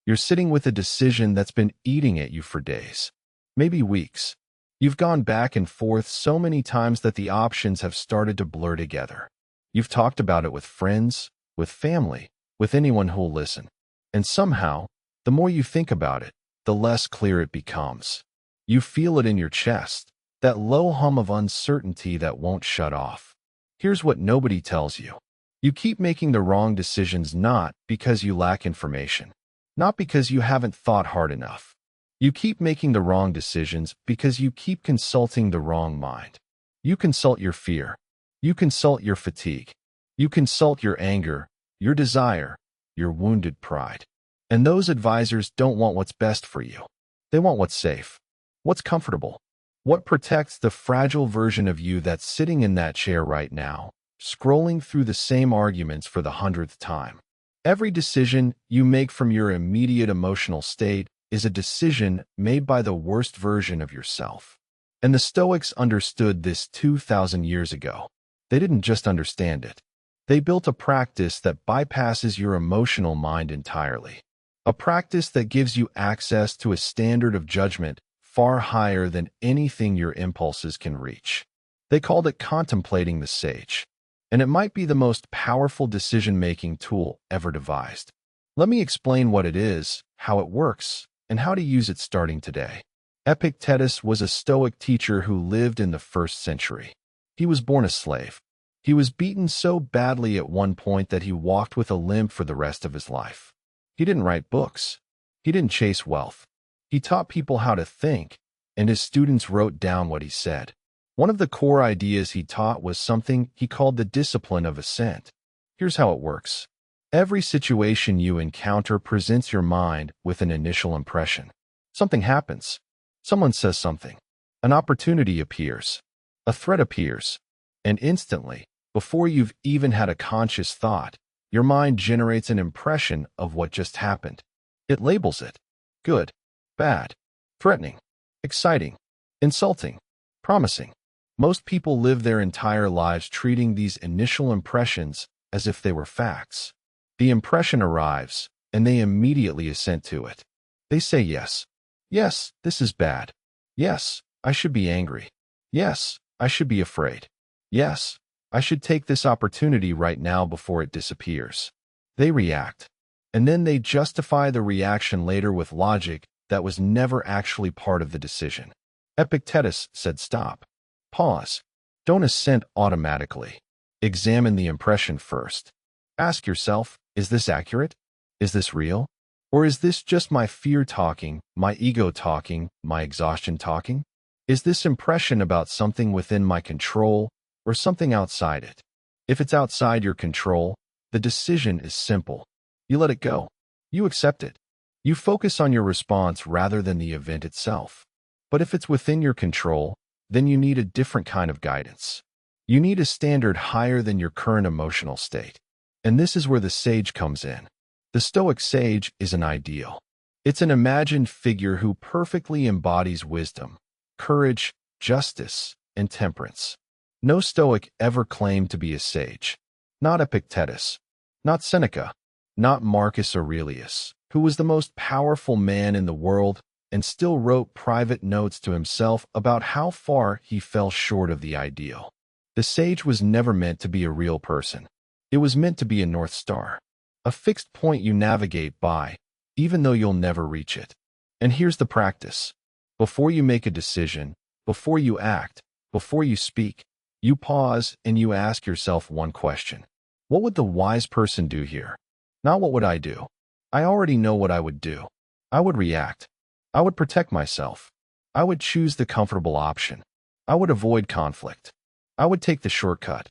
You're sitting with a decision that's been eating at you for days, maybe weeks. You've gone back and forth so many times that the options have started to blur together. You've talked about it with friends, with family, with anyone who'll listen. And somehow, the more you think about it, the less clear it becomes. You feel it in your chest, that low hum of uncertainty that won't shut off. Here's what nobody tells you. You keep making the wrong decisions not because you lack information, not because you haven't thought hard enough. You keep making the wrong decisions because you keep consulting the wrong mind. You consult your fear. You consult your fatigue. You consult your anger, your desire, your wounded pride. And those advisors don't want what's best for you. They want what's safe, what's comfortable, what protects the fragile version of you that's sitting in that chair right now, scrolling through the same arguments for the 100th time. Every decision you make from your immediate emotional state is a decision made by the worst version of yourself. And the Stoics understood this 2,000 years ago. They didn't just understand it. They built a practice that bypasses your emotional mind entirely. A practice that gives you access to a standard of judgment far higher than anything your impulses can reach. They called it contemplating the sage. And it might be the most powerful decision-making tool ever devised. Let me explain what it is, how it works, and how to use it starting today. Epictetus was a Stoic teacher who lived in the 1st century. He was born a slave. He was beaten so badly at one point that he walked with a limp for the rest of his life. He didn't write books. He didn't chase wealth. He taught people how to think, and his students wrote down what he said. One of the core ideas he taught was something he called the discipline of assent. Here's how it works. Every situation you encounter presents your mind with an initial impression. Something happens. Someone says something. An opportunity appears. A threat appears. And instantly, before you've even had a conscious thought, your mind generates an impression of what just happened. It labels it. Good, bad, threatening, exciting, insulting, promising. Most people live their entire lives treating these initial impressions as if they were facts. The impression arrives, and they immediately assent to it. They say yes. Yes, this is bad. Yes, I should be angry. Yes, I should be afraid. Yes, I should take this opportunity right now before it disappears. They react, and then they justify the reaction later with logic that was never actually part of the decision. Epictetus said stop. Pause. Don't assent automatically. Examine the impression first. Ask yourself, is this accurate? Is this real? Or is this just my fear talking, my ego talking, my exhaustion talking? Is this impression about something within my control or something outside it? If it's outside your control, the decision is simple. You let it go. You accept it. You focus on your response rather than the event itself. But if it's within your control, then you need a different kind of guidance. You need a standard higher than your current emotional state. And this is where the sage comes in. The Stoic sage is an ideal. It's an imagined figure who perfectly embodies wisdom, courage, justice, and temperance. No Stoic ever claimed to be a sage. Not Epictetus, not Seneca, not Marcus Aurelius, who was the most powerful man in the world and still wrote private notes to himself about how far he fell short of the ideal. The sage was never meant to be a real person. It was meant to be a North Star, a fixed point you navigate by, even though you'll never reach it. And here's the practice. Before you make a decision, before you act, before you speak, you pause and you ask yourself one question. What would the wise person do here? Not what would I do? I already know what I would do. I would react. I would protect myself. I would choose the comfortable option. I would avoid conflict. I would take the shortcut.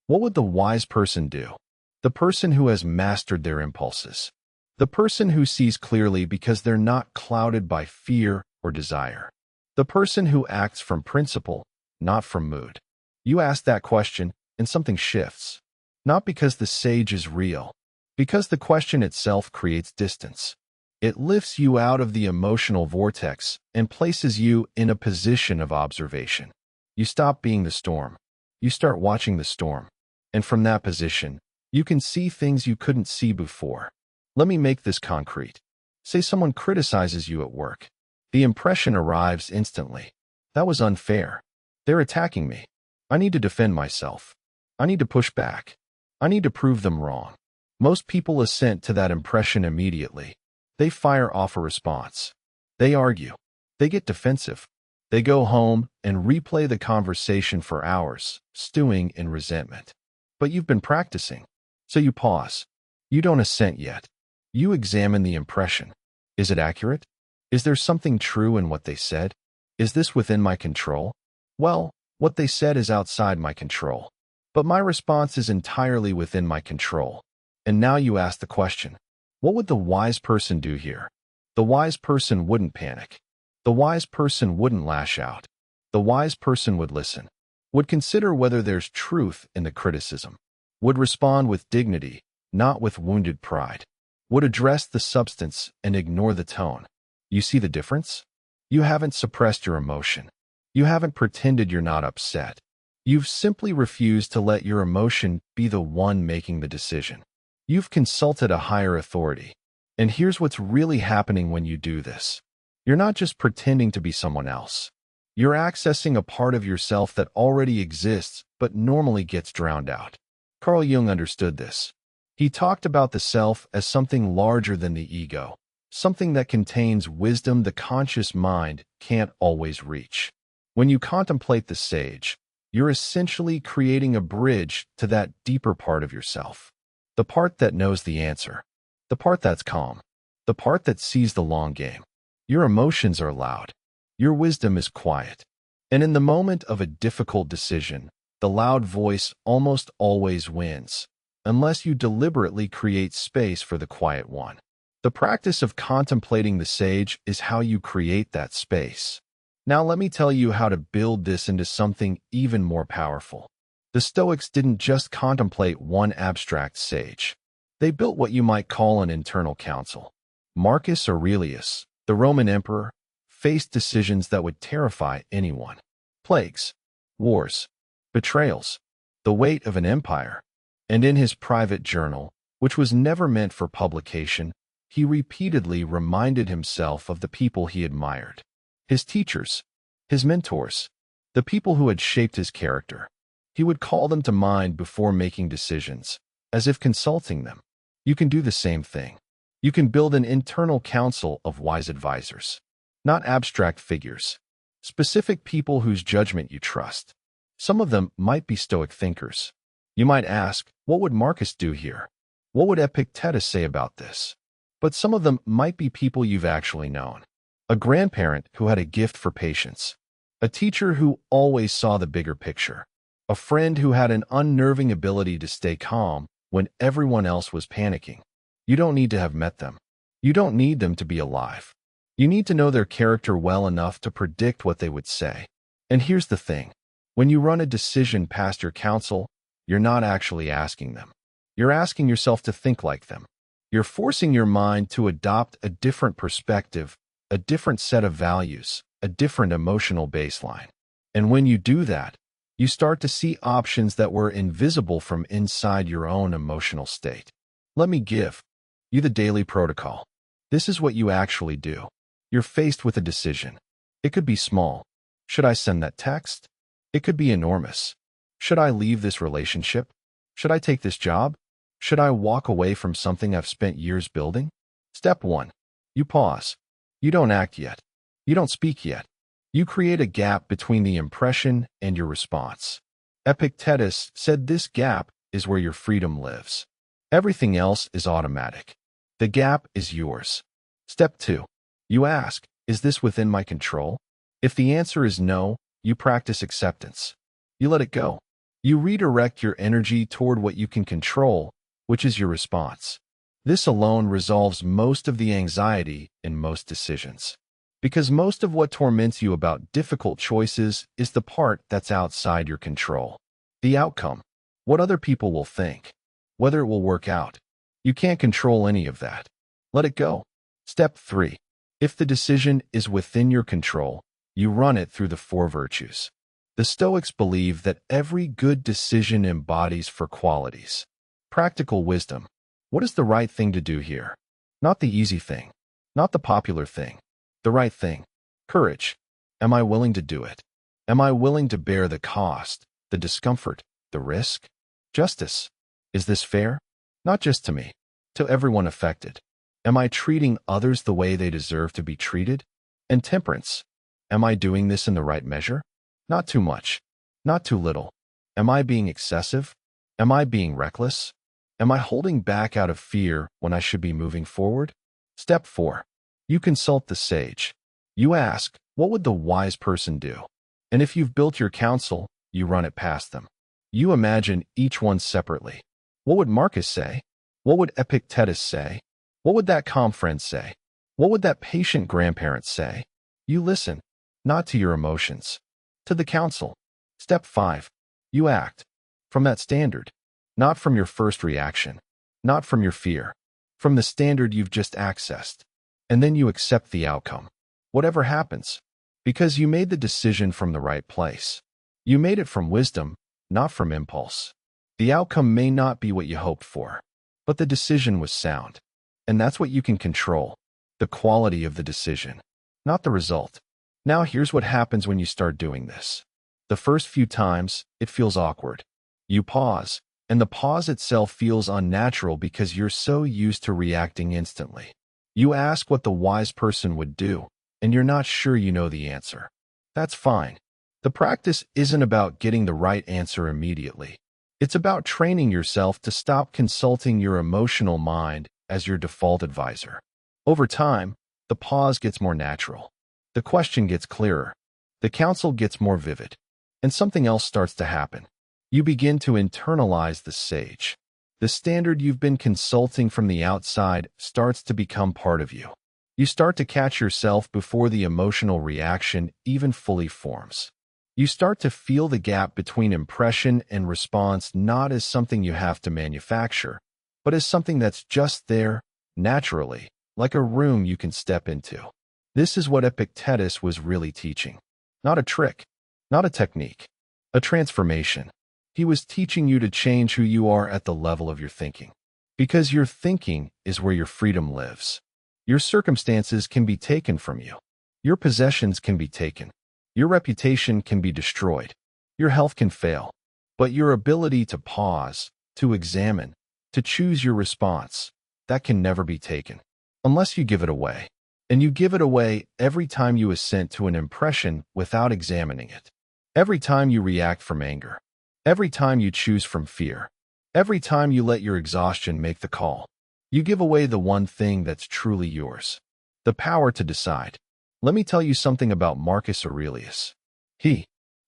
What would the wise person do? The person who has mastered their impulses. The person who sees clearly because they're not clouded by fear or desire. The person who acts from principle, not from mood. You ask that question and something shifts. Not because the sage is real, because the question itself creates distance. It lifts you out of the emotional vortex and places you in a position of observation. You stop being the storm. You start watching the storm. And from that position, you can see things you couldn't see before. Let me make this concrete. Say someone criticizes you at work. The impression arrives instantly. That was unfair. They're attacking me. I need to defend myself. I need to push back. I need to prove them wrong. Most people assent to that impression immediately. They fire off a response. They argue. They get defensive. They go home and replay the conversation for hours, stewing in resentment. But you've been practicing. So you pause. You don't assent yet. You examine the impression. Is it accurate? Is there something true in what they said? Is this within my control? Well, what they said is outside my control. But my response is entirely within my control. And now you ask the question, what would the wise person do here? The wise person wouldn't panic. The wise person wouldn't lash out. The wise person would listen, would consider whether there's truth in the criticism, would respond with dignity, not with wounded pride, would address the substance and ignore the tone. You see the difference? You haven't suppressed your emotion. You haven't pretended you're not upset. You've simply refused to let your emotion be the one making the decision. You've consulted a higher authority. And here's what's really happening when you do this. You're not just pretending to be someone else. You're accessing a part of yourself that already exists but normally gets drowned out. Carl Jung understood this. He talked about the self as something larger than the ego, something that contains wisdom the conscious mind can't always reach. When you contemplate the sage, you're essentially creating a bridge to that deeper part of yourself. The part that knows the answer. The part that's calm. The part that sees the long game. Your emotions are loud. Your wisdom is quiet. And in the moment of a difficult decision, the loud voice almost always wins, unless you deliberately create space for the quiet one. The practice of contemplating the sage is how you create that space. Now let me tell you how to build this into something even more powerful. The Stoics didn't just contemplate one abstract sage. They built what you might call an internal council. Marcus Aurelius, the Roman emperor, faced decisions that would terrify anyone. Plagues, wars, betrayals, the weight of an empire. And in his private journal, which was never meant for publication, he repeatedly reminded himself of the people he admired. His teachers, his mentors, the people who had shaped his character. He would call them to mind before making decisions, as if consulting them. You can do the same thing. You can build an internal council of wise advisors, not abstract figures, specific people whose judgment you trust. Some of them might be Stoic thinkers. You might ask, what would Marcus do here? What would Epictetus say about this? But some of them might be people you've actually known. A grandparent who had a gift for patience. A teacher who always saw the bigger picture. A friend who had an unnerving ability to stay calm when everyone else was panicking. You don't need to have met them. You don't need them to be alive. You need to know their character well enough to predict what they would say. And here's the thing. When you run a decision past your counsel, you're not actually asking them. You're asking yourself to think like them. You're forcing your mind to adopt a different perspective, a different set of values, a different emotional baseline. And when you do that, you start to see options that were invisible from inside your own emotional state. Let me give you the daily protocol. This is what you actually do. You're faced with a decision. It could be small. Should I send that text? It could be enormous. Should I leave this relationship? Should I take this job? Should I walk away from something I've spent years building? Step 1. You pause. You don't act yet. You don't speak yet. You create a gap between the impression and your response. Epictetus said this gap is where your freedom lives. Everything else is automatic. The gap is yours. Step 2. You ask, is this within my control? If the answer is no, you practice acceptance. You let it go. You redirect your energy toward what you can control, which is your response. This alone resolves most of the anxiety in most decisions. Because most of what torments you about difficult choices is the part that's outside your control. The outcome, what other people will think, whether it will work out. You can't control any of that. Let it go. Step 3. If the decision is within your control, you run it through the 4 virtues. The Stoics believe that every good decision embodies 4 qualities. Practical wisdom. What is the right thing to do here? Not the easy thing. Not the popular thing. The right thing. Courage. Am I willing to do it? Am I willing to bear the cost, the discomfort, the risk? Justice. Is this fair? Not just to me, to everyone affected. Am I treating others the way they deserve to be treated? And temperance. Am I doing this in the right measure? Not too much. Not too little. Am I being excessive? Am I being reckless? Am I holding back out of fear when I should be moving forward? Step 4. You consult the sage. You ask, what would the wise person do? And if you've built your counsel, you run it past them. You imagine each one separately. What would Marcus say? What would Epictetus say? What would that calm friend say? What would that patient grandparent say? You listen, not to your emotions, to the counsel. Step 5. You act. From that standard. Not from your first reaction. Not from your fear. From the standard you've just accessed. And then you accept the outcome. Whatever happens. Because you made the decision from the right place. You made it from wisdom, not from impulse. The outcome may not be what you hoped for, but the decision was sound. And that's what you can control. The quality of the decision, not the result. Now here's what happens when you start doing this. The first few times, it feels awkward. You pause, and the pause itself feels unnatural because you're so used to reacting instantly. You ask what the wise person would do, and you're not sure you know the answer. That's fine. The practice isn't about getting the right answer immediately. It's about training yourself to stop consulting your emotional mind as your default advisor. Over time, the pause gets more natural. The question gets clearer. The counsel gets more vivid. And something else starts to happen. You begin to internalize the sage. The standard you've been consulting from the outside starts to become part of you. You start to catch yourself before the emotional reaction even fully forms. You start to feel the gap between impression and response not as something you have to manufacture, but as something that's just there, naturally, like a room you can step into. This is what Epictetus was really teaching. Not a trick, not a technique, a transformation. He was teaching you to change who you are at the level of your thinking. Because your thinking is where your freedom lives. Your circumstances can be taken from you. Your possessions can be taken. Your reputation can be destroyed. Your health can fail. But your ability to pause, to examine, to choose your response, that can never be taken. Unless you give it away. And you give it away every time you assent to an impression without examining it. Every time you react from anger. Every time you choose from fear. Every time you let your exhaustion make the call. You give away the one thing that's truly yours. The power to decide. Let me tell you something about Marcus Aurelius. He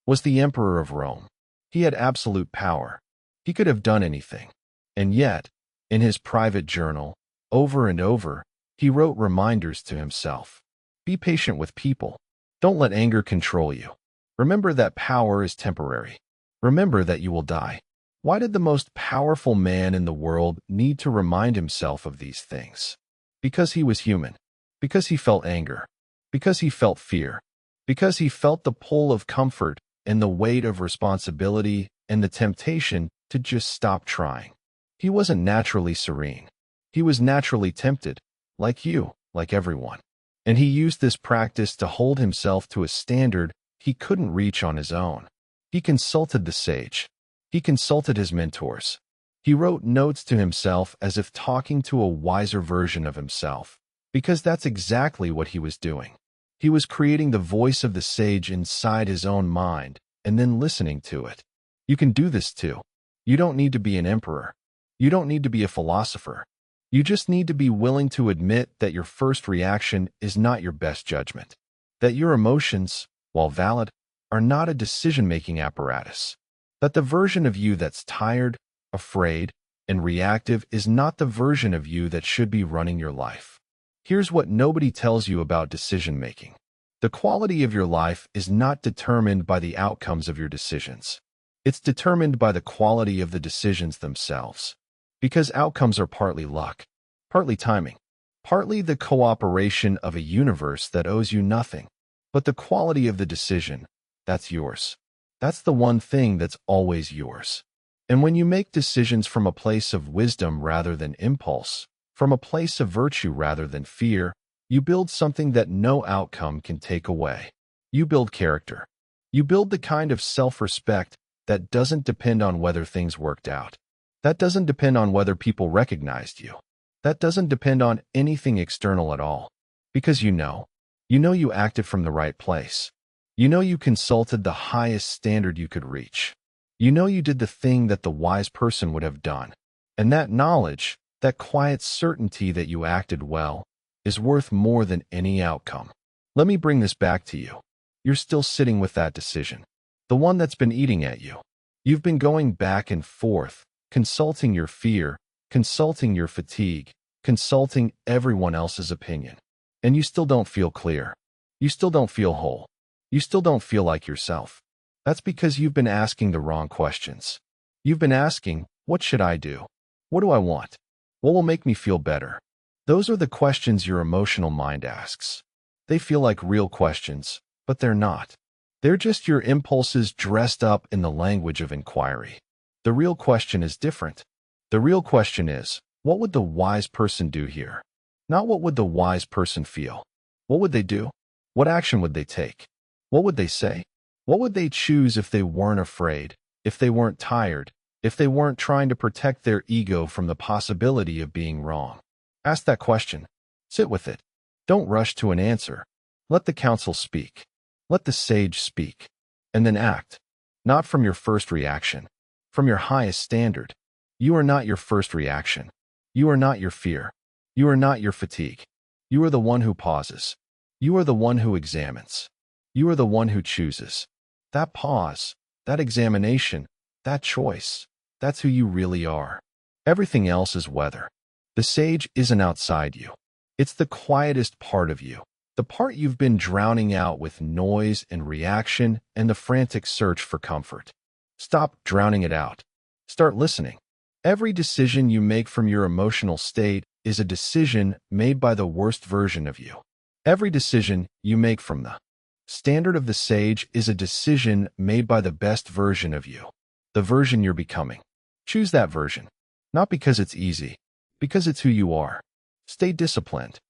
was the emperor of Rome. He had absolute power. He could have done anything. And yet, in his private journal, over and over, he wrote reminders to himself. Be patient with people. Don't let anger control you. Remember that power is temporary. Remember that you will die. Why did the most powerful man in the world need to remind himself of these things? Because he was human. Because he felt anger. Because he felt fear. Because he felt the pull of comfort and the weight of responsibility and the temptation to just stop trying. He wasn't naturally serene. He was naturally tempted, like you, like everyone. And he used this practice to hold himself to a standard he couldn't reach on his own. He consulted the sage. He consulted his mentors. He wrote notes to himself as if talking to a wiser version of himself, because that's exactly what he was doing. He was creating the voice of the sage inside his own mind and then listening to it. You can do this too. You don't need to be an emperor. You don't need to be a philosopher. You just need to be willing to admit that your first reaction is not your best judgment. That your emotions, while valid, are not a decision-making apparatus. That the version of you that's tired, afraid, and reactive is not the version of you that should be running your life. Here's what nobody tells you about decision-making. The quality of your life is not determined by the outcomes of your decisions. It's determined by the quality of the decisions themselves. Because outcomes are partly luck, partly timing, partly the cooperation of a universe that owes you nothing. But the quality of the decision, that's yours. That's the one thing that's always yours. And when you make decisions from a place of wisdom rather than impulse, from a place of virtue rather than fear, You build something that no outcome can take away. You build character. You build the kind of self-respect that doesn't depend on whether things worked out. That doesn't depend on whether people recognized you. That doesn't depend on anything external at all. Because you know you acted from the right place. You know you consulted the highest standard you could reach. You know you did the thing that the wise person would have done. And that knowledge, that quiet certainty that you acted well, is worth more than any outcome. Let me bring this back to you. You're still sitting with that decision, the one that's been eating at you. You've been going back and forth, consulting your fear, consulting your fatigue, consulting everyone else's opinion. And you still don't feel clear. You still don't feel whole. You still don't feel like yourself. That's because you've been asking the wrong questions. You've been asking, what should I do? What do I want? What will make me feel better? Those are the questions your emotional mind asks. They feel like real questions, but they're not. They're just your impulses dressed up in the language of inquiry. The real question is different. The real question is, what would the wise person do here? Not what would the wise person feel. What would they do? What action would they take? What would they say? What would they choose if they weren't afraid, if they weren't tired, if they weren't trying to protect their ego from the possibility of being wrong? Ask that question. Sit with it. Don't rush to an answer. Let the counsel speak. Let the sage speak. And then act. Not from your first reaction. From your highest standard. You are not your first reaction. You are not your fear. You are not your fatigue. You are the one who pauses. You are the one who examines. You are the one who chooses. That pause, that examination, that choice, that's who you really are. Everything else is weather. The sage isn't outside you. It's the quietest part of you. The part you've been drowning out with noise and reaction and the frantic search for comfort. Stop drowning it out. Start listening. Every decision you make from your emotional state is a decision made by the worst version of you. Every decision you make from the standard of the sage is a decision made by the best version of you, the version you're becoming. Choose that version, not because it's easy, because it's who you are. Stay disciplined.